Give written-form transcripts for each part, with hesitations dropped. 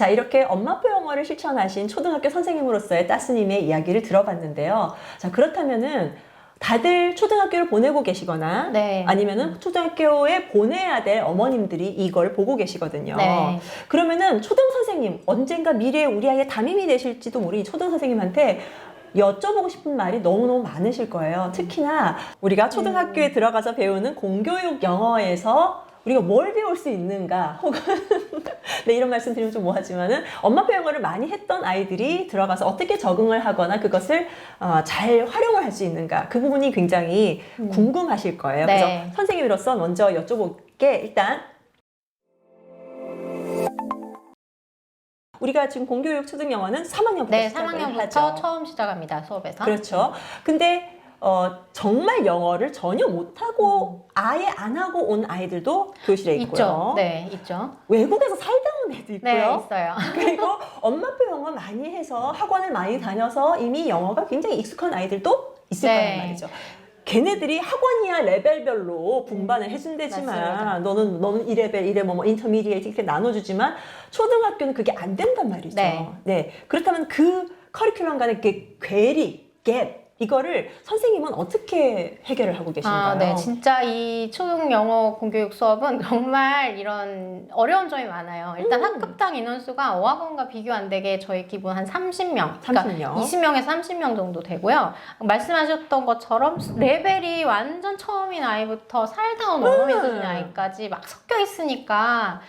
자, 이렇게 엄마표 영어를 실천하신 초등학교 선생님으로서의 따스님의 이야기를 들어봤는데요. 자, 그렇다면은 다들 초등학교를 보내고 계시거나 네. 아니면은 초등학교에 보내야 될 어머님들이 이걸 보고 계시거든요. 네. 그러면은 초등 선생님, 언젠가 미래에 우리 아이의 담임이 되실지도 모르니 초등 선생님한테 여쭤보고 싶은 말이 너무너무 많으실 거예요. 특히나 우리가 초등학교에 들어가서 배우는 공교육 영어에서 우리가 뭘 배울 수 있는가, 혹은 네, 이런 말씀 드리면 좀 뭐하지만은 엄마표 영어를 많이 했던 아이들이 들어가서 어떻게 적응을 하거나 그것을 잘 활용을 할 수 있는가, 그 부분이 굉장히 궁금하실 거예요. 네. 그래서 선생님으로서 먼저 여쭤볼게. 일단 우리가 지금 공교육 초등 영어는 3학년부터 네, 시작을 3학년부터 하죠. 처음 시작합니다. 수업에서. 그렇죠. 근데 정말 영어를 전혀 못하고 아예 안 하고 온 아이들도 교실에 있고요. 있죠. 네, 있죠. 외국에서 살다 온 애도 있고요. 네, 있어요. 그리고 엄마표 영어 많이 해서 학원을 많이 다녀서 이미 영어가 굉장히 익숙한 아이들도 있을 네. 거란 말이죠. 걔네들이 학원이야 레벨별로 분반을 해준대지만 맞습니다. 너는 1레벨, 1레벨, 뭐 인터미디에이트 이렇게 나눠주지만 초등학교는 그게 안 된단 말이죠. 네. 그렇다면 그 커리큘럼 간의 그 괴리, 갭 이거를 선생님은 어떻게 해결을 하고 계신가요? 네. 진짜 이 초등 영어 공교육 수업은 정말 이런 어려운 점이 많아요. 일단 학급당 인원수가 어학원과 비교 안 되게 저희 기본 한 30명. 30명. 그러니까 20명에서 30명 정도 되고요. 말씀하셨던 것처럼 레벨이 완전 처음인 아이부터 살다 온 원어민 수준 아이까지 막 섞여 있으니까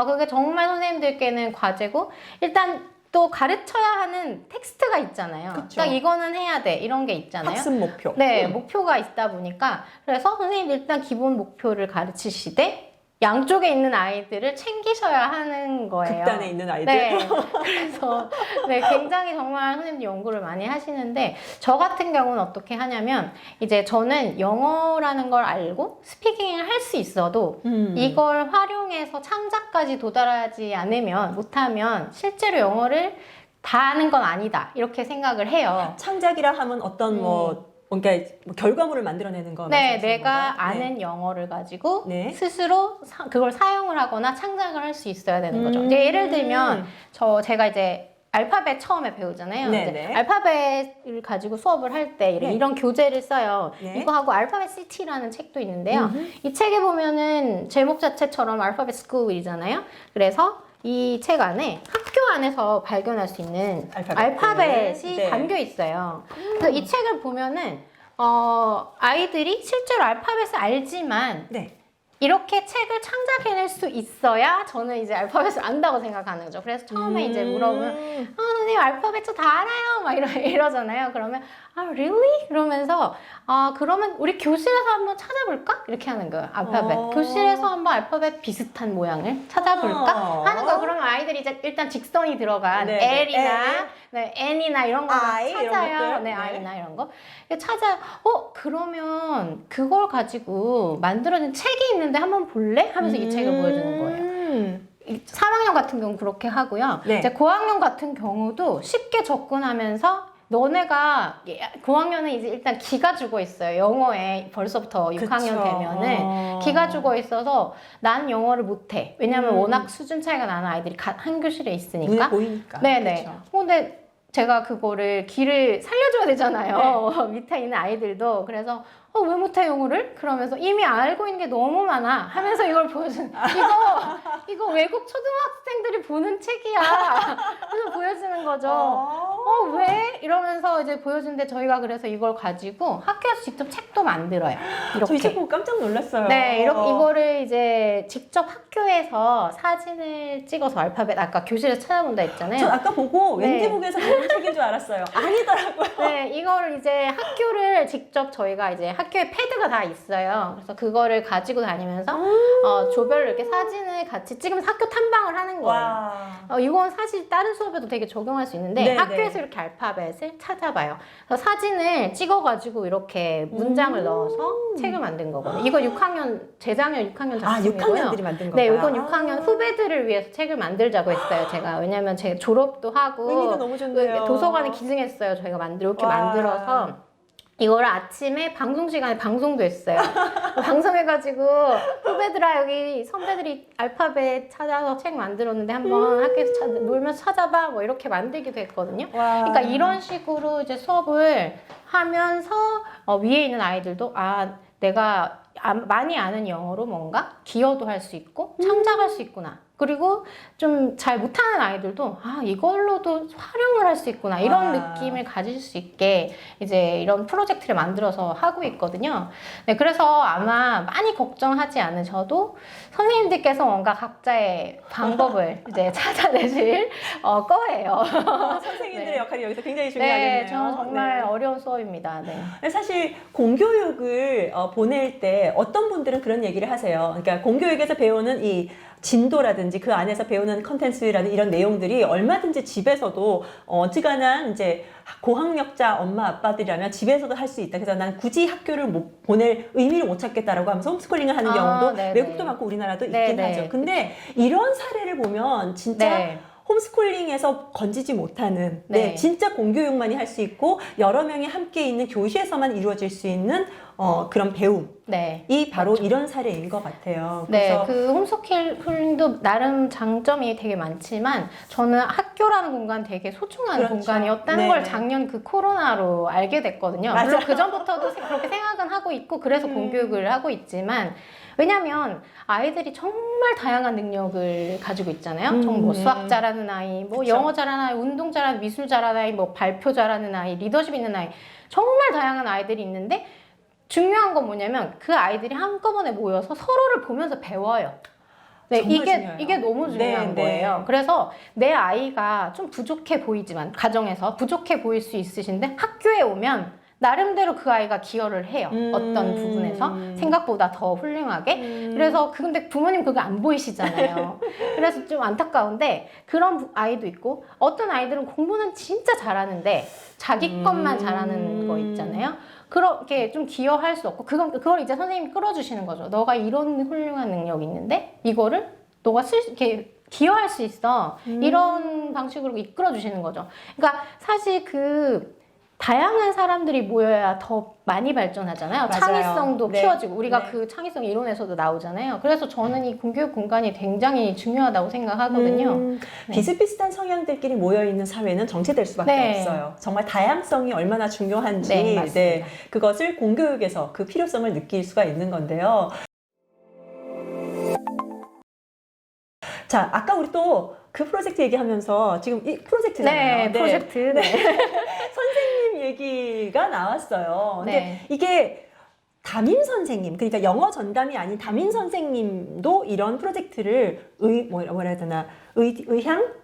그게 정말 선생님들께는 과제고, 일단 또 가르쳐야 하는 텍스트가 있잖아요. 그쵸. 딱 이거는 해야 돼, 이런 게 있잖아요. 학습 목표. 네, 목표가 있다 보니까, 그래서 선생님들 일단 기본 목표를 가르치시되 양쪽에 있는 아이들을 챙기셔야 하는 거예요. 극단에 있는 아이들. 네, 그래서 네, 굉장히 정말 선생님들 연구를 많이 하시는데, 저 같은 경우는 어떻게 하냐면, 이제 저는 영어라는 걸 알고 스피킹을 할 수 있어도 이걸 활용해서 창작까지 도달하지 않으면, 못하면 실제로 영어를 다 하는 건 아니다, 이렇게 생각을 해요. 창작이라 하면 어떤 그러니까 결과물을 만들어내는 거 네, 말씀하시는 내가 건가요? 아는 영어를 가지고 네. 스스로 그걸 사용을 하거나 창작을 할 수 있어야 되는 거죠. 이제 예를 들면 제가 이제 알파벳 처음에 배우잖아요. 네, 이제 네. 알파벳을 가지고 수업을 할 때 네. 이런 교재를 써요. 네. 이거하고 알파벳 시티라는 책도 있는데요. 이 책에 보면은 제목 자체처럼 알파벳 스쿨이잖아요. 그래서 이 책 안에 학교 안에서 발견할 수 있는 알파벳이 네. 담겨 있어요. 그래서 이 책을 보면은 아이들이 실제로 알파벳을 알지만 네. 이렇게 책을 창작해낼 수 있어야 저는 이제 알파벳을 안다고 생각하는 거죠. 그래서 처음에 이제 물어보면 선생님 알파벳 저 다 알아요 막 이러잖아요. 그러면 really? 그러면서 그러면 우리 교실에서 한번 찾아볼까? 이렇게 하는 거예요. 알파벳. 교실에서 한번 알파벳 비슷한 모양을 찾아볼까? 하는 거예요. 그러면 아이들이 이제 일단 직선이 들어간 L이나 N이나 이런 거 찾아요. 네, I나 이런 거. 찾아요. 그러면 그걸 가지고 만들어진 책이 있는데 한번 볼래? 하면서 이 책을 보여주는 거예요. 3학년 같은 경우는 그렇게 하고요. 네. 이제 고학년 같은 경우도 쉽게 접근하면서 너네가 고학년은 이제 일단 기가 죽어 있어요. 영어에 벌써부터 6학년 되면은 기가 죽어 있어서 난 영어를 못해. 왜냐하면 워낙 수준 차이가 나는 아이들이 한 교실에 있으니까. 눈에 보이니까. 네네. 그쵸. 근데 제가 그거를 기를 살려줘야 되잖아요. 밑에 있는 아이들도. 그래서 왜 못해 영어를? 그러면서 이미 알고 있는 게 너무 많아 하면서 이걸 보여주는 이거 외국 초등학생들이 보는 책이야. 그래서 보여주는 거죠. 왜? 이러면서 이제 보여주는데 저희가 그래서 이걸 가지고 학교에서 직접 책도 만들어요. 이렇게. 저희 책 보고 깜짝 놀랐어요. 네, 이거를 이제 직접 학교에서 사진을 찍어서 알파벳, 아까 교실에서 찾아본다 했잖아요. 저 아까 보고 네. 웬디북에서 나온 책인 줄 알았어요. 아니더라고요. 네, 이거를 이제 학교를 직접 저희가 이제 학교에 패드가 다 있어요. 그래서 그거를 가지고 다니면서 조별로 이렇게 사진을 같이 찍으면서 학교 탐방을 하는 거예요. 이건 사실 다른 수업에도 되게 적용할 수 있는데 네, 학교에서 이렇게 알파벳을 찾아봐요. 그래서 사진을 찍어가지고 이렇게 문장을 넣어서 책을 만든 거거든요. 이거 6학년, 재작년 6학년 작품이고요. 6학년들이 만든 건가요? 네, 이건 6학년 후배들을 위해서 책을 만들자고 했어요. 제가 왜냐면 제가 졸업도 하고 의미도 너무 좋네요. 도서관에 기증했어요. 저희가 이렇게 만들어서 이걸 아침에 방송 시간에 방송도 했어요. 방송해가지고 후배들아 여기 선배들이 알파벳 찾아서 책 만들었는데 한번 학교에서 놀면서 찾아봐 뭐 이렇게 만들기도 했거든요. 와. 그러니까 이런 식으로 이제 수업을 하면서 위에 있는 아이들도 내가 많이 아는 영어로 뭔가 기여도 할 수 있고 창작할 수 있구나. 그리고 좀 잘 못하는 아이들도 이걸로도 활용을 할 수 있구나 이런 느낌을 가질 수 있게 이제 이런 프로젝트를 만들어서 하고 있거든요. 네, 그래서 아마 많이 걱정하지 않으셔도 선생님들께서 뭔가 각자의 방법을 이제 찾아내실 거예요. 선생님들의 네. 역할이 여기서 굉장히 중요하겠네요. 네, 저는 정말 어려운 수업입니다. 네. 사실 공교육을 보낼 때 어떤 분들은 그런 얘기를 하세요. 그러니까 공교육에서 배우는 이 진도라든지 그 안에서 배우는 컨텐츠라든지 이런 내용들이 얼마든지 집에서도 어지간한 이제 고학력자 엄마 아빠들이라면 집에서도 할 수 있다. 그래서 난 굳이 학교를 못 보낼 의미를 못 찾겠다라고 하면서 홈스쿨링을 하는 경우도 네네. 외국도 많고 우리나라도 있긴 네네. 하죠. 근데 이런 사례를 보면 진짜 네. 홈스쿨링에서 건지지 못하는 네. 진짜 공교육만이 할 수 있고 여러 명이 함께 있는 교실에서만 이루어질 수 있는 그런 배움이 네. 바로 맞죠. 이런 사례인 것 같아요. 네, 그래서 그 홈스쿨링도 나름 장점이 되게 많지만 저는 학교라는 공간 되게 소중한 그렇죠. 공간이었다는 네. 걸 작년 그 코로나로 알게 됐거든요. 맞아요. 물론 그 전부터도 그렇게 생각은 하고 있고 그래서 공교육을 하고 있지만 왜냐면 아이들이 정말 다양한 능력을 가지고 있잖아요. 뭐 수학 잘하는 아이, 뭐 그쵸. 영어 잘하는 아이, 운동 잘하는 미술 잘하는 아이, 뭐 발표 잘하는 아이, 리더십 있는 아이 정말 다양한 아이들이 있는데 중요한 건 뭐냐면 그 아이들이 한꺼번에 모여서 서로를 보면서 배워요. 네, 정말 이게 중요해요. 이게 너무 중요한 네, 거예요. 네. 그래서 내 아이가 좀 부족해 보이지만 가정에서 부족해 보일 수 있으신데 학교에 오면 나름대로 그 아이가 기여를 해요. 어떤 부분에서 생각보다 더 훌륭하게. 그래서 근데 부모님 그게 안 보이시잖아요. 그래서 좀 안타까운데 그런 아이도 있고 어떤 아이들은 공부는 진짜 잘하는데 자기 것만 잘하는 거 있잖아요. 그렇게 좀 기여할 수 없고 그걸 이제 선생님이 끌어주시는 거죠. 너가 이런 훌륭한 능력이 있는데 이거를 너가 이렇게 기여할 수 있어. 이런 방식으로 이끌어 주시는 거죠. 그러니까 사실 다양한 사람들이 모여야 더 많이 발전하잖아요. 맞아요. 창의성도 네. 키워지고 우리가 네. 그 창의성 이론에서도 나오잖아요. 그래서 저는 이 공교육 공간이 굉장히 중요하다고 생각하거든요. 네. 비슷비슷한 성향들끼리 모여있는 사회는 정체될 수밖에 네. 없어요. 정말 다양성이 얼마나 중요한지 네, 맞습니다. 그것을 공교육에서 그 필요성을 느낄 수가 있는 건데요. 자, 아까 우리 또 그 프로젝트 얘기하면서 지금 이 프로젝트잖아요. 네, 프로젝트. 네. 선생님 얘기가 나왔어요. 근데 네. 이게 담임 선생님, 그러니까 영어 전담이 아닌 담임 선생님도 이런 프로젝트를 뭐라 해야 되나, 의향?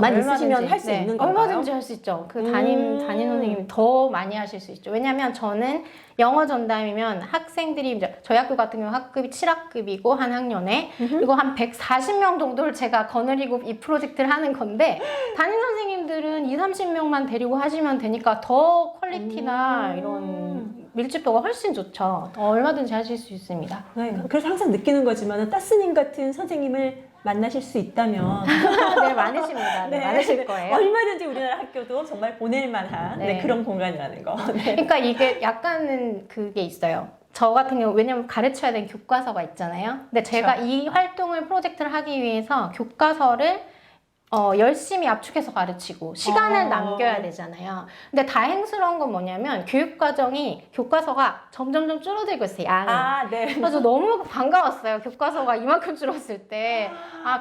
만 있으시면 할 수 있는 건가요? 얼마든지 할 수 있죠. 담임 선생님이 더 많이 하실 수 있죠. 왜냐면 저는 영어 전담이면 학생들이 이제 저희 학교 같은 경우 학급이 7학급이고 한 학년에 그리고 한 140명 정도를 제가 거느리고 이 프로젝트를 하는 건데 담임 선생님들은 20-30명만 데리고 하시면 되니까 더 퀄리티나 이런 밀집도가 훨씬 좋죠. 얼마든지 하실 수 있습니다. 그래서 항상 느끼는 거지만 따스님 같은 선생님을 만나실 수 있다면 네, 많으십니다. 네, 많으실 거예요. 얼마든지 우리나라 학교도 정말 보낼 만한 그런 공간이라는 거. 그러니까 이게 약간은 그게 있어요. 저 같은 경우 왜냐면 가르쳐야 되는 교과서가 있잖아요. 근데 제가 이 활동을 프로젝트를 하기 위해서 교과서를 열심히 압축해서 가르치고 시간을 남겨야 되잖아요. 근데 다행스러운 건 뭐냐면 교육과정이 교과서가 점점점 줄어들고 있어요. 양이. 네. 그래서 너무 반가웠어요. 교과서가 이만큼 줄었을 때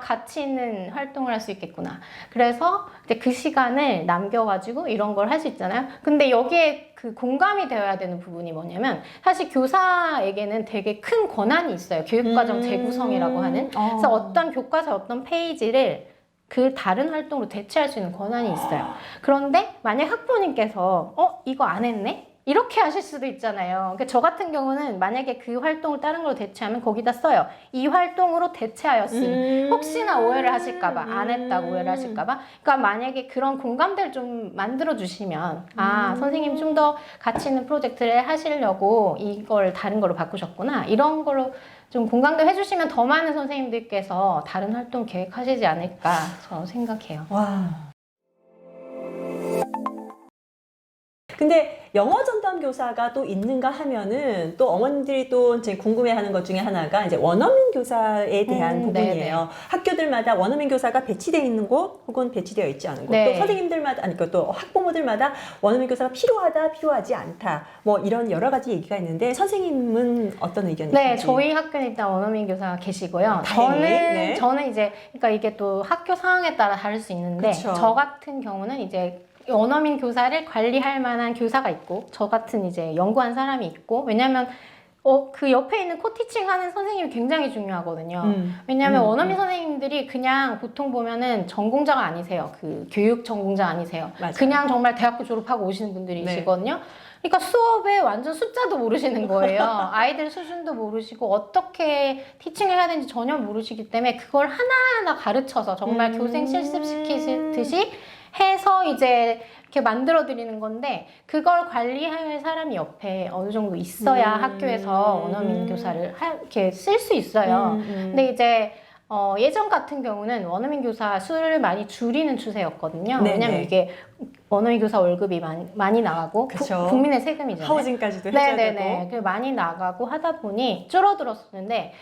가치 있는 활동을 할 수 있겠구나. 그래서 이제 그 시간을 남겨가지고 이런 걸 할 수 있잖아요. 근데 여기에 그 공감이 되어야 되는 부분이 뭐냐면 사실 교사에게는 되게 큰 권한이 있어요. 교육과정 재구성이라고 하는. 그래서 어떤 교과서 어떤 페이지를 그 다른 활동으로 대체할 수 있는 권한이 있어요. 그런데 만약 학부모님께서 이거 안 했네? 이렇게 하실 수도 있잖아요. 그러니까 저 같은 경우는 만약에 그 활동을 다른 걸로 대체하면 거기다 써요. 이 활동으로 대체하였으니 혹시나 오해를 하실까봐 안 했다고 오해를 하실까봐 그러니까 만약에 그런 공감대를 좀 만들어 주시면 선생님 좀 더 가치 있는 프로젝트를 하시려고 이걸 다른 걸로 바꾸셨구나 이런 걸로 좀 공감대 해주시면 더 많은 선생님들께서 다른 활동 계획하시지 않을까 저 생각해요. 와. 근데 영어 전담 교사가 또 있는가 하면은 또 어머님들이 또 이제 궁금해하는 것 중에 하나가 이제 원어민 교사에 대한 부분이에요. 네네. 학교들마다 원어민 교사가 배치되어 있는 곳 혹은 배치되어 있지 않은 곳, 네. 또 선생님들마다 아니 또 학부모들마다 원어민 교사가 필요하다, 필요하지 않다, 뭐 이런 여러 가지 얘기가 있는데 선생님은 어떤 의견이신지? 네, 저희 학교는 일단 원어민 교사가 계시고요. 다행히, 네. 저는 이제, 그러니까 이게 또 학교 상황에 따라 다를 수 있는데, 그쵸. 저 같은 경우는 이제 원어민 교사를 관리할 만한 교사가 있고, 저 같은 이제 연구한 사람이 있고, 왜냐면 그 옆에 있는 코티칭 하는 선생님이 굉장히 중요하거든요. 왜냐하면 원어민 선생님들이 그냥 보통 보면은 전공자가 아니세요. 그 교육 전공자 아니세요. 맞아요. 그냥 정말 대학교 졸업하고 오시는 분들이시거든요. 그러니까 수업에 완전 숫자도 모르시는 거예요. 아이들 수준도 모르시고 어떻게 티칭을 해야 되는지 전혀 모르시기 때문에 그걸 하나하나 가르쳐서 정말 교생 실습시키듯이 해서 이제 이렇게 만들어 드리는 건데, 그걸 관리할 사람이 옆에 어느 정도 있어야 학교에서 원어민 교사를 이렇게 쓸 수 있어요. 근데 이제 예전 같은 경우는 원어민 교사 수를 많이 줄이는 추세였거든요. 네네. 왜냐면 이게 원어민 교사 월급이 많이 나가고 그쵸. 국민의 세금이잖아요. 하우징까지도 해줘야 네네네. 되고. 많이 나가고 하다 보니 줄어들었었는데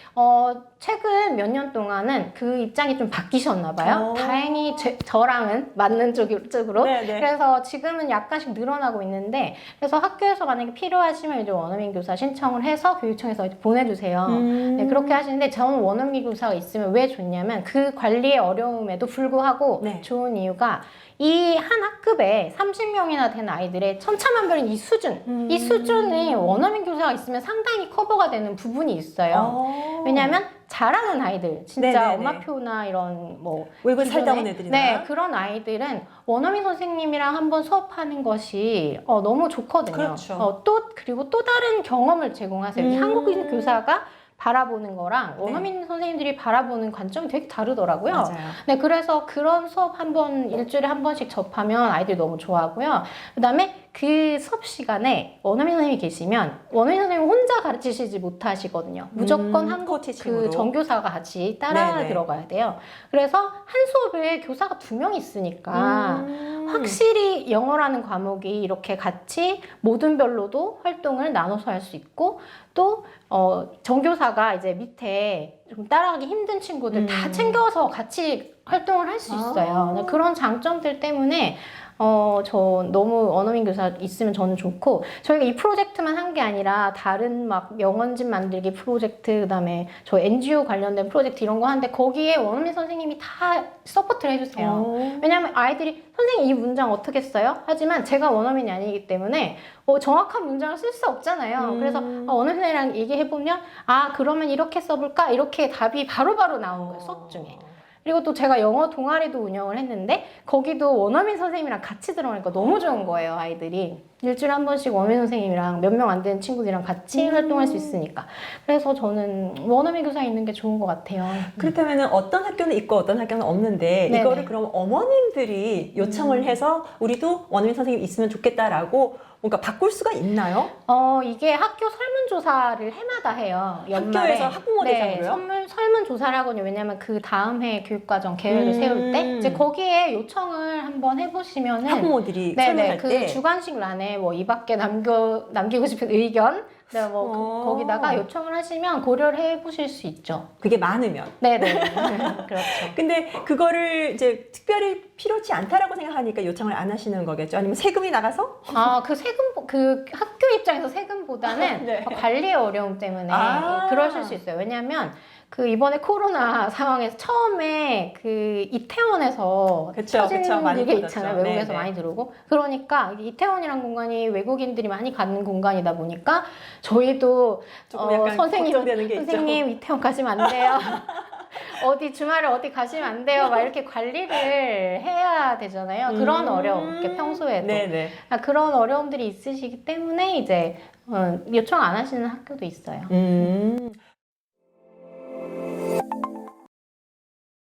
최근 몇 년 동안은 그 입장이 좀 바뀌셨나 봐요. 다행히 저랑은 맞는 쪽으로. 네네. 그래서 지금은 약간씩 늘어나고 있는데, 그래서 학교에서 만약에 필요하시면 이제 원어민 교사 신청을 해서 교육청에서 이제 보내주세요. 네, 그렇게 하시는데 저는 원어민 교사가 있으면 왜 좋냐면 그 관리의 어려움에도 불구하고 네. 좋은 이유가 이 한 학급에 30명이나 된 아이들의 천차만별인 이 수준, 이 수준이 원어민 교사가 있으면 상당히 커버가 되는 부분이 있어요. 왜냐하면 잘하는 아이들, 진짜 네네네. 엄마표나 이런 뭐 외국에 기존에, 살다 온 애들이나. 네, 그런 아이들은 원어민 선생님이랑 한번 수업하는 것이 너무 좋거든요. 그렇죠. 그리고 또 다른 경험을 제공하세요. 이 한국인 교사가 바라보는 거랑 원어민 선생님들이 바라보는 관점이 되게 다르더라고요. 맞아요. 네, 그래서 그런 수업 일주일에 한 번씩 접하면 아이들이 너무 좋아하고요. 그 다음에 그 수업 시간에 원어민 선생님이 계시면 원어민 선생님이 혼자 가르치시지 못하시거든요. 무조건 한국 코티칭으로. 그 정교사가 같이 따라 네네. 들어가야 돼요. 그래서 한 수업에 교사가 2명 있으니까 확실히 영어라는 과목이 이렇게 같이 모든별로도 활동을 나눠서 할 수 있고, 또 정교사가 이제 밑에 좀 따라가기 힘든 친구들 다 챙겨서 같이 활동을 할 수 있어요. 네, 그런 장점들 때문에 저 너무 원어민 교사 있으면 저는 좋고, 저희가 이 프로젝트만 한 게 아니라 다른 막 명언집 만들기 프로젝트, 그다음에 저 NGO 관련된 프로젝트 이런 거 하는데 거기에 원어민 선생님이 다 서포트를 해주세요. 왜냐하면 아이들이 선생님 이 문장 어떻게 써요? 하지만 제가 원어민이 아니기 때문에 정확한 문장을 쓸 수 없잖아요. 그래서 원어민 선생님이랑 얘기해보면 그러면 이렇게 써볼까? 이렇게 답이 바로바로 나오는 거예요, 수업 중에. 그리고 또 제가 영어 동아리도 운영을 했는데 거기도 원어민 선생님이랑 같이 들어가니까 너무 좋은 거예요, 아이들이. 일주일에 한 번씩 원어민 선생님이랑 몇 명 안 되는 친구들이랑 같이 활동할 수 있으니까. 그래서 저는 원어민 교사 있는 게 좋은 것 같아요. 그렇다면 어떤 학교는 있고 어떤 학교는 없는데 네네. 이거를 그럼 어머님들이 요청을 해서 우리도 원어민 선생님이 있으면 좋겠다라고 뭔가 바꿀 수가 있나요? 이게 학교 설문조사를 해마다 해요. 연말에. 학교에서 학부모 대상으로요? 설문조사를 하거든요. 왜냐면 그 다음 해 교육과정 계획을 세울 때 이제 거기에 요청을 한번 해보시면은 학부모들이 네네, 설문할 그 때 주관식 란에 뭐 이 밖에 남기고 싶은 의견, 네, 뭐 거기다가 요청을 하시면 고려를 해보실 수 있죠. 그게 많으면. 네네. 그렇죠. 근데 그거를 이제 특별히 필요치 않다라고 생각하니까 요청을 안 하시는 거겠죠? 아니면 세금이 나가서? 그 학교 입장에서 세금보다는 네. 관리의 어려움 때문에 그러실 수 있어요. 왜냐면 이번에 코로나 상황에서 처음에 이태원에서 터진 많이 게 터졌죠. 있잖아요. 외국에서 네네. 많이 들어오고. 그러니까 이태원이란 공간이 외국인들이 많이 가는 공간이다 보니까 저희도 조금 약간 걱정되는 게 있죠. 선생님 이태원 가시면 안 돼요. 주말에 어디 가시면 안 돼요. 막 이렇게 관리를 해야 되잖아요. 그런 어려움, 이렇게 평소에도. 네네. 그런 어려움들이 있으시기 때문에 이제 요청 안 하시는 학교도 있어요.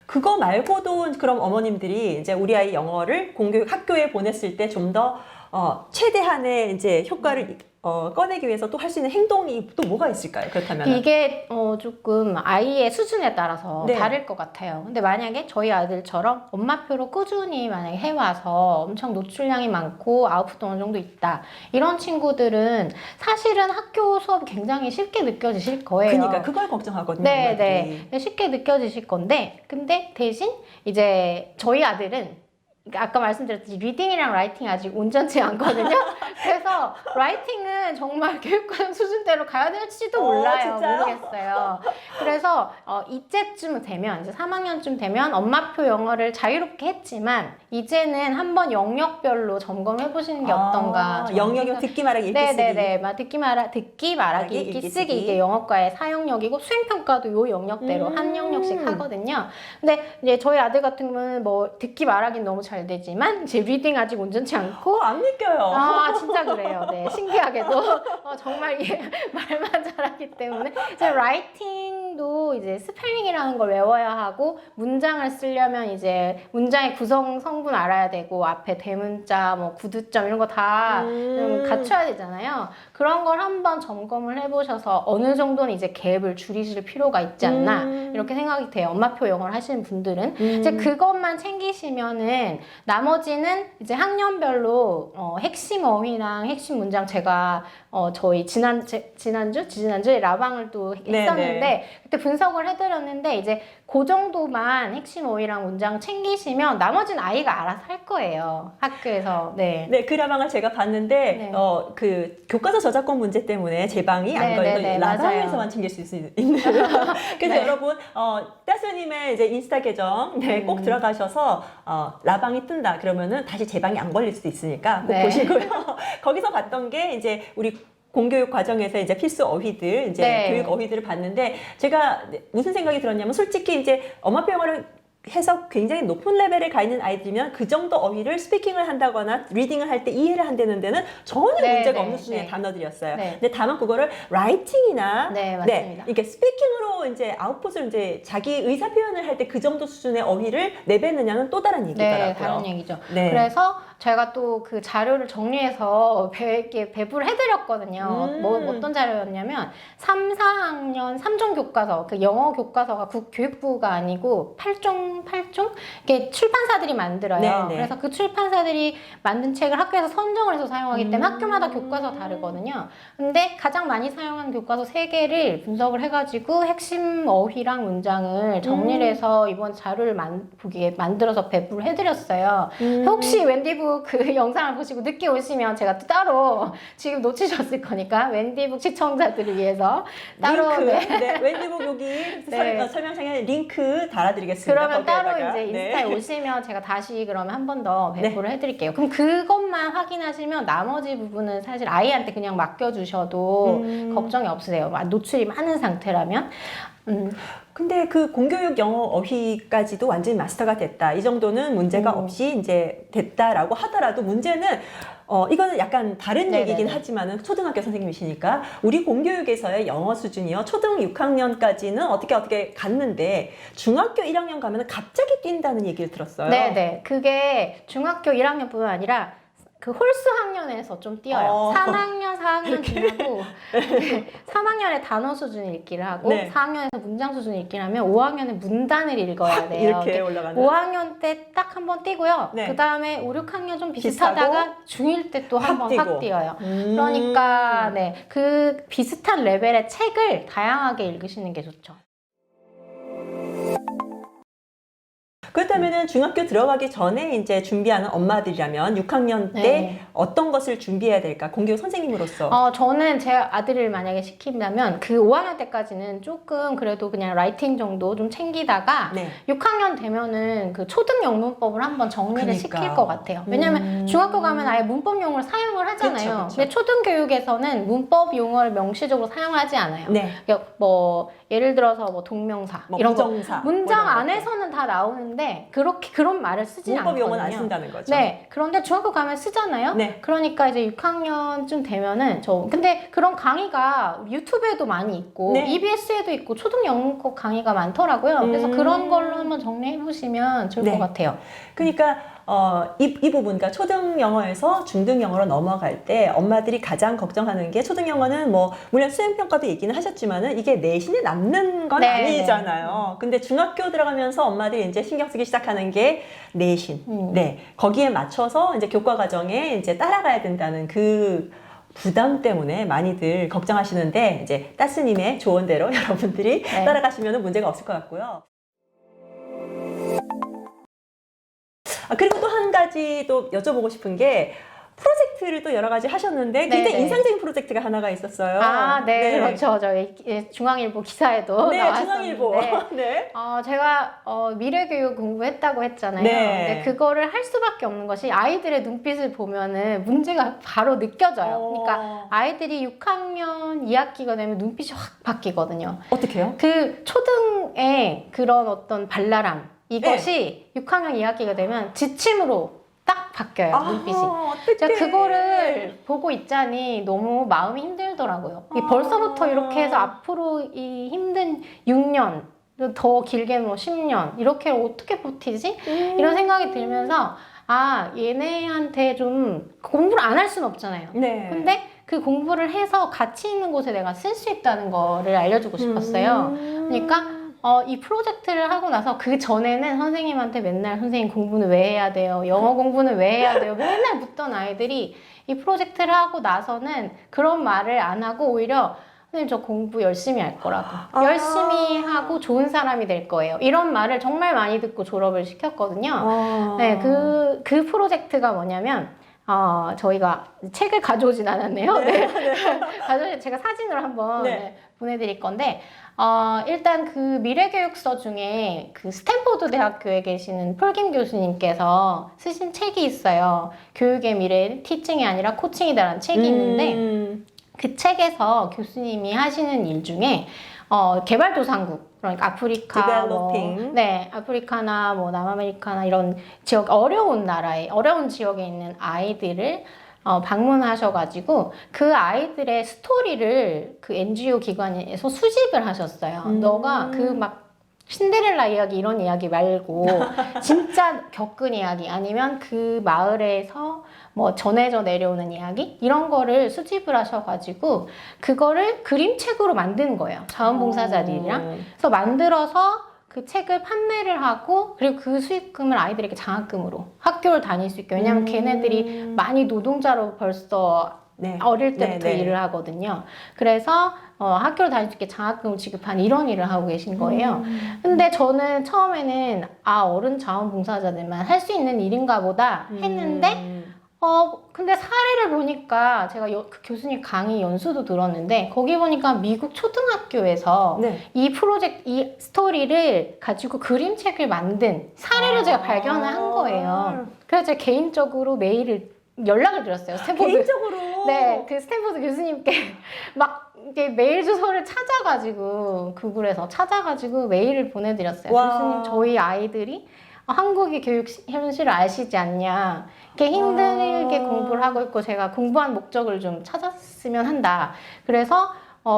그거 말고도 그럼 어머님들이 이제 우리 아이 영어를 공교육 학교에 보냈을 때 좀 더 최대한의 이제 효과를 꺼내기 위해서 또 할 수 있는 행동이 또 뭐가 있을까요? 그렇다면 이게 조금 아이의 수준에 따라서 네. 다를 것 같아요. 근데 만약에 저희 아들처럼 엄마표로 꾸준히 만약에 해와서 엄청 노출량이 많고 아웃풋도 어느 정도 있다. 이런 친구들은 사실은 학교 수업이 굉장히 쉽게 느껴지실 거예요. 그러니까 그걸 걱정하거든요. 네, 엄마들이. 네. 쉽게 느껴지실 건데, 근데 대신 이제 저희 아들은 그러니까 아까 말씀드렸듯이 리딩이랑 라이팅이 아직 온전치 않거든요. 그래서 라이팅은 정말 교육과정 수준대로 가야 될지도 몰라요. 진짜요? 모르겠어요. 그래서 이제쯤 되면 이제 3학년쯤 되면 엄마표 영어를 자유롭게 했지만 이제는 한번 영역별로 점검해 보시는 게 어떤가. 저는 영역이 듣기 말하기 읽기 쓰기. 네네네. 막 듣기 말하기 읽기 쓰기 이게 영어과의 4영역이고 수행평가도 요 영역대로 한 영역씩 하거든요. 근데 이제 저희 아들 같은 경우는 뭐 듣기 말하기는 너무 잘 되지만 이제 리딩 아직 온전치 않고 안 느껴요. 아 진짜 그래요. 네 신기하게도 정말 말만 잘하기 때문에 이제 라이팅도 이제 스펠링이라는 걸 외워야 하고 문장을 쓰려면 이제 문장의 구성 성분 알아야 되고 앞에 대문자 뭐 구두점 이런 거 다 갖춰야 되잖아요. 그런 걸 한번 점검을 해보셔서 어느 정도는 이제 갭을 줄이실 필요가 있지 않나 이렇게 생각이 돼요. 엄마표 영어를 하시는 분들은 이제 그것만 챙기시면은 나머지는 이제 학년별로 핵심 어휘랑 핵심 문장 제가 저희 지난주에 라방을 또 했었는데 네네. 그때 분석을 해드렸는데 이제 그 정도만 핵심 어휘랑 문장 챙기시면 나머지는 아이가 알아서 할 거예요. 학교에서. 네. 네, 그 라방을 제가 봤는데 네. 그 교과서 저작권 문제 때문에 제 방이 안 네, 걸려도 네, 네, 라방에서만 맞아요. 챙길 수 있는. 그래서 네. 여러분 따스님의 이제 인스타 계정 꼭 들어가셔서 라방이 뜬다 그러면은 다시 제 방이 안 걸릴 수도 있으니까 꼭 네. 보시고요. 거기서 봤던 게 이제 우리 공교육 과정에서 이제 필수 어휘들, 이제 네. 교육 어휘들을 봤는데 제가 무슨 생각이 들었냐면 솔직히 이제 엄마표 영어를 해서 굉장히 높은 레벨에 가 있는 아이들이면 그 정도 어휘를 스피킹을 한다거나 리딩을 할 때 이해를 한다는 데는 전혀 네, 문제가 네, 없는 수준의 네. 단어들이었어요. 네. 근데 다만 그거를 라이팅이나 네, 맞습니다. 이게 스피킹으로 이제 아웃풋을 이제 자기 의사 표현을 할 때 그 정도 수준의 어휘를 내뱉느냐는 또 다른 얘기더라고요. 네, 다른 얘기죠. 네. 그래서 제가 또 그 자료를 정리해서 이렇게 배부를 해드렸거든요. 뭐 어떤 자료였냐면 3, 4학년 3종 교과서, 그 영어 교과서가 교육부가 아니고 8종 이게 출판사들이 만들어요. 네, 네. 그래서 그 출판사들이 만든 책을 학교에서 선정을 해서 사용하기 때문에 학교마다 교과서 다르거든요. 근데 가장 많이 사용하는 교과서 3개를 분석을 해가지고 핵심 어휘랑 문장을 정리를 해서 이번 자료를 보기에 만들어서 배부를 해드렸어요. 혹시 웬디북 그 영상을 보시고 늦게 오시면 제가 또 따로 지금 놓치셨을 거니까 웬디북 시청자들을 위해서 따로 링크, 네, 웬디북 여기 네. 설명창에 링크 달아드리겠습니다. 그러면 따로 거기에다가. 이제 네. 인스타에 오시면 제가 다시 그러면 한 번 더 배포를 해드릴게요. 그럼 그것만 확인하시면 나머지 부분은 사실 아이한테 그냥 맡겨주셔도 걱정이 없으세요. 노출이 많은 상태라면. 근데 그 공교육 영어 어휘까지도 완전히 마스터가 됐다. 이 정도는 문제가 없이 이제 됐다라고 하더라도 문제는 이거는 약간 다른 네네네. 얘기긴 하지만은 초등학교 선생님이시니까 우리 공교육에서의 영어 수준이요. 초등 6학년까지는 어떻게 갔는데 중학교 1학년 가면은 갑자기 뛴다는 얘기를 들었어요. 네네. 그게 중학교 1학년뿐만 아니라 그 홀수 학년에서 좀 뛰어요. 3학년, 4학년 지나고 3학년에 단어 수준 읽기를 하고 네. 4학년에서 문장 수준 읽기를 하면 5학년에 문단을 읽어야 돼요. 이렇게 올라가는. 5학년 때 딱 한 번 뛰고요. 네. 그 다음에 5, 6학년 좀 비슷하다가 중1 때 또 한 번 확 뛰어요. 그러니까 네, 그 비슷한 레벨의 책을 다양하게 읽으시는 게 좋죠. 그렇다면은 중학교 들어가기 전에 이제 준비하는 엄마들이라면 6학년 때 네. 어떤 것을 준비해야 될까? 공교육 선생님으로서. 저는 제 아들을 만약에 시킨다면 그 5학년 때까지는 조금 그래도 그냥 라이팅 정도 좀 챙기다가 네. 6학년 되면은 그 초등 영문법을 한번 정리를 그러니까. 시킬 것 같아요. 왜냐면 중학교 가면 아예 문법 용어를 사용을 하잖아요. 그쵸. 근데 초등 교육에서는 문법 용어를 명시적으로 사용하지 않아요. 네. 그러니까 뭐 예를 들어서 뭐 동명사 뭐 이런 부정사, 거 문장 뭐 이런 안에서는 다 나오는데 그런 말을 쓰진 문법 않거든요. 용어는 안 쓴다는 거죠. 네. 그런데 중학교 가면 쓰잖아요. 네. 그러니까 이제 6학년쯤 되면은 근데 그런 강의가 유튜브에도 많이 있고 네. EBS에도 있고 초등 영문법 강의가 많더라고요. 그래서 그런 걸로 한번 정리해 보시면 좋을 네. 것 같아요. 그러니까 이 부분, 그러니까 초등 영어에서 중등 영어로 넘어갈 때 엄마들이 가장 걱정하는 게 초등 영어는 뭐, 물론 수행평가도 얘기는 하셨지만은 이게 내신에 남는 건 네, 아니잖아요. 근데 중학교 들어가면서 엄마들이 이제 신경 쓰기 시작하는 게 내신. 네. 거기에 맞춰서 이제 교과 과정에 이제 따라가야 된다는 그 부담 때문에 많이들 걱정하시는데 이제 따스님의 조언대로 여러분들이 네. 따라가시면 문제가 없을 것 같고요. 그리고 또 한 가지 또 여쭤보고 싶은 게 프로젝트를 또 여러 가지 하셨는데 굉장히 네네. 인상적인 프로젝트가 하나가 있었어요. 아, 네, 그렇죠. 저희 중앙일보 기사에도 네, 나왔었는데. 중앙일보. 네. 제가 미래교육 공부했다고 했잖아요. 네. 근데 그거를 할 수밖에 없는 것이 아이들의 눈빛을 보면은 문제가 바로 느껴져요. 그러니까 아이들이 6학년 2학기가 되면 눈빛이 확 바뀌거든요. 어떻게요? 그 초등의 그런 어떤 발랄함 이것이 6학년 2학기가 되면 지침으로 딱 바뀌어요. 눈빛이. 제가 그거를 보고 있자니 너무 마음이 힘들더라고요. 벌써부터 이렇게 해서 앞으로 이 힘든 6년, 더 길게 뭐 10년 이렇게 어떻게 버티지? 이런 생각이 들면서 얘네한테 좀 공부를 안 할 수는 없잖아요. 네. 근데 그 공부를 해서 가치 있는 곳에 내가 쓸 수 있다는 거를 알려주고 싶었어요. 그러니까 이 프로젝트를 하고 나서 그 전에는 선생님한테 맨날 선생님 공부는 왜 해야 돼요? 영어 공부는 왜 해야 돼요? 맨날 묻던 아이들이 이 프로젝트를 하고 나서는 그런 말을 안 하고 오히려 선생님 저 공부 열심히 할 거라고 열심히 하고 좋은 사람이 될 거예요. 이런 말을 정말 많이 듣고 졸업을 시켰거든요. 네, 그 프로젝트가 뭐냐면 저희가 책을 가져오진 않았네요. 네. 제가 사진으로 한번 보내드릴 건데 일단 그 미래교육서 중에 그 스탠포드 대학교에 계시는 폴김 교수님께서 쓰신 책이 있어요. 교육의 미래, 티칭이 아니라 코칭이다라는 책이 있는데 그 책에서 교수님이 하시는 일 중에 개발도상국 그러니까 아프리카, 아프리카나 뭐 남아메리카나 이런 지역 어려운 나라에 어려운 지역에 있는 아이들을 방문하셔가지고 그 아이들의 스토리를 그 NGO 기관에서 수집을 하셨어요. 너가 그 막 신데렐라 이야기 이런 이야기 말고 진짜 겪은 이야기 아니면 그 마을에서 뭐 전해져 내려오는 이야기 이런 거를 수집을 하셔가지고 그거를 그림책으로 만든 거예요. 자원봉사자들이랑. 그래서 만들어서 그 책을 판매를 하고 그리고 그 수익금을 아이들에게 장학금으로 학교를 다닐 수 있게 왜냐하면 걔네들이 많이 노동자로 벌써 어릴 때부터 일을 하거든요. 그래서 학교를 다닐 수 있게 장학금을 지급하는 이런 일을 하고 계신 거예요. 근데 저는 처음에는 어른 자원봉사자들만 할 수 있는 일인가 보다 했는데 근데 사례를 보니까 제가 그 교수님 강의 연수도 들었는데 거기 보니까 미국 초등학교에서 이 프로젝트, 이 스토리를 가지고 그림책을 만든 사례를 제가 발견을 한 거예요. 그래서 제가 개인적으로 메일을 연락을 드렸어요. 스탠포드. 개인적으로? 네, 그 스탠포드 교수님께 막 이렇게 메일 주소를 찾아가지고 구글에서 찾아가지고 메일을 보내드렸어요. 교수님, 저희 아이들이 한국의 교육 현실을 아시지 않냐. 이렇게 힘들게 공부를 하고 있고 제가 공부한 목적을 좀 찾았으면 한다. 그래서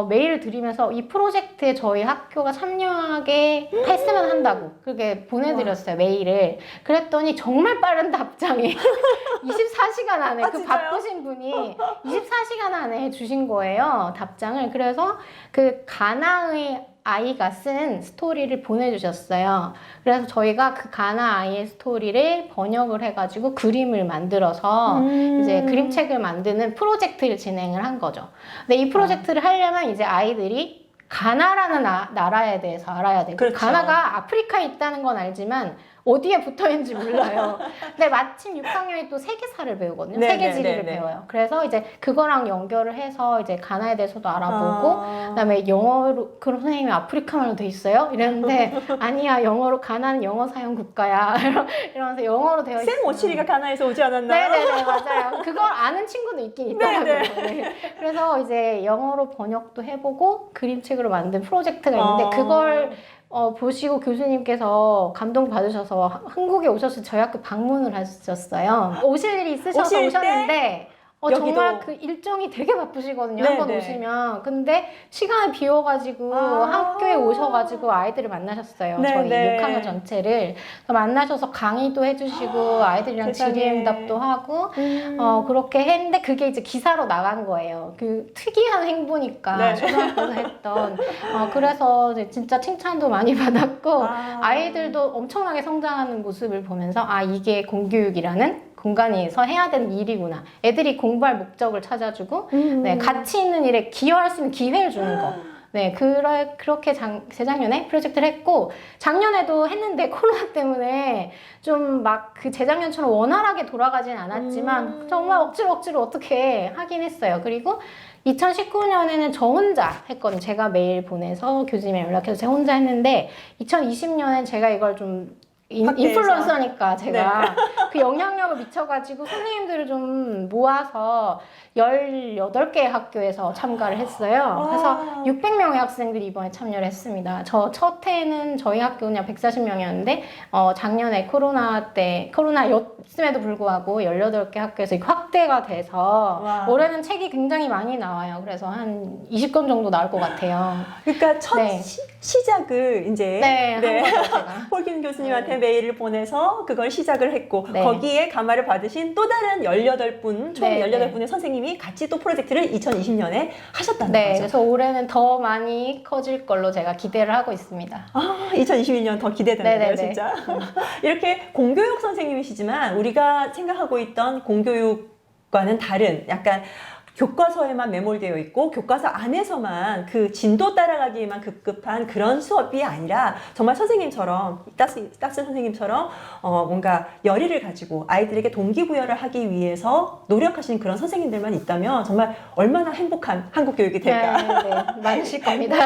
메일을 드리면서 이 프로젝트에 저희 학교가 참여하게 했으면 한다고 그렇게 보내드렸어요. 메일을. 그랬더니 정말 빠른 답장이 24시간 안에 그 바쁘신 분이 24시간 안에 주신 거예요. 답장을. 그래서 그 가나의 아이가 쓴 스토리를 보내주셨어요. 그래서 저희가 그 가나 아이의 스토리를 번역을 해가지고 그림을 만들어서 이제 그림책을 만드는 프로젝트를 진행을 한 거죠. 근데 이 프로젝트를 하려면 이제 아이들이 가나라는 나라에 대해서 알아야 되고 가나가 아프리카에 있다는 건 알지만 어디에 붙어 있는지 몰라요. 근데 마침 6학년이 또 세계사를 배우거든요. 세계지리를 배워요. 그래서 이제 그거랑 연결을 해서 이제 가나에 대해서도 알아보고 그다음에 영어로 그럼 선생님이 아프리카 말로 돼 있어요? 이랬는데 아니야 영어로 가나는 영어 사용 국가야 이러면서 영어로 되어 있어요. 샘 오치리가 가나에서 오지 않았나요? 네네네 맞아요. 그걸 아는 친구도 있긴 있더라고요. 네. 그래서 이제 영어로 번역도 해보고 그림책으로 만든 프로젝트가 있는데 그걸 보시고 교수님께서 감동받으셔서 한국에 오셔서 저희 학교 방문을 하셨어요. 오실 일이 있으셔서 오셨는데 여기도. 정말 그 일정이 되게 바쁘시거든요. 네, 한번 네. 오시면. 근데 시간을 비워가지고 학교에 오셔가지고 아이들을 만나셨어요. 네, 저희 네. 6학년 전체를. 그래서 만나셔서 강의도 해주시고 아이들이랑 세상에. 질의응답도 하고 그렇게 했는데 그게 이제 기사로 나간 거예요. 그 특이한 행보니까 네. 초등학교에서 했던. 그래서 이제 진짜 칭찬도 많이 받았고 아이들도 엄청나게 성장하는 모습을 보면서 이게 공교육이라는 공간에서 해야 되는 일이구나. 애들이 공부할 목적을 찾아주고 네, 가치 있는 일에 기여할 수 있는 기회를 주는 거. 네, 그렇게 재작년에 프로젝트를 했고 작년에도 했는데 코로나 때문에 좀 막 그 재작년처럼 원활하게 돌아가진 않았지만 정말 억지로 어떻게 하긴 했어요. 그리고 2019년에는 저 혼자 했거든요. 제가 메일 보내서 교수님에 연락해서 제가 혼자 했는데 2020년엔 제가 이걸 좀 확대해서. 인플루언서니까 제가 그 영향력을 미쳐가지고 선생님들을 좀 모아서 18개의 학교에서 참가를 했어요. 그래서 600명의 학생들이 이번에 참여를 했습니다. 저 첫 해는 저희 학교는 그냥 140명이었는데 작년에 코로나였음에도 불구하고 18개 학교에서 확대가 돼서 와. 올해는 책이 굉장히 많이 나와요. 그래서 한 20권 정도 나올 것 같아요. 그러니까 첫 네. 시작을 이제 네, 한 거죠, 제가. 폴김 교수님한테 메일을 보내서 그걸 시작을 했고 네. 거기에 감화를 받으신 또 다른 18분, 총 네, 18분의 선생님이 같이 또 프로젝트를 2020년에 하셨다는 네, 거죠. 그래서 올해는 더 많이 커질 걸로 제가 기대를 하고 있습니다. 2021년 더 기대되는데요, 네네네. 진짜. 이렇게 공교육 선생님이시지만 우리가 생각하고 있던 공교육과는 다른 약간 교과서에만 매몰되어 있고 교과서 안에서만 그 진도 따라가기에만 급급한 그런 수업이 아니라 정말 선생님처럼 따스 선생님처럼 뭔가 열의를 가지고 아이들에게 동기부여를 하기 위해서 노력하시는 그런 선생님들만 있다면 정말 얼마나 행복한 한국 교육이 될까. 네, 많으실 겁니다.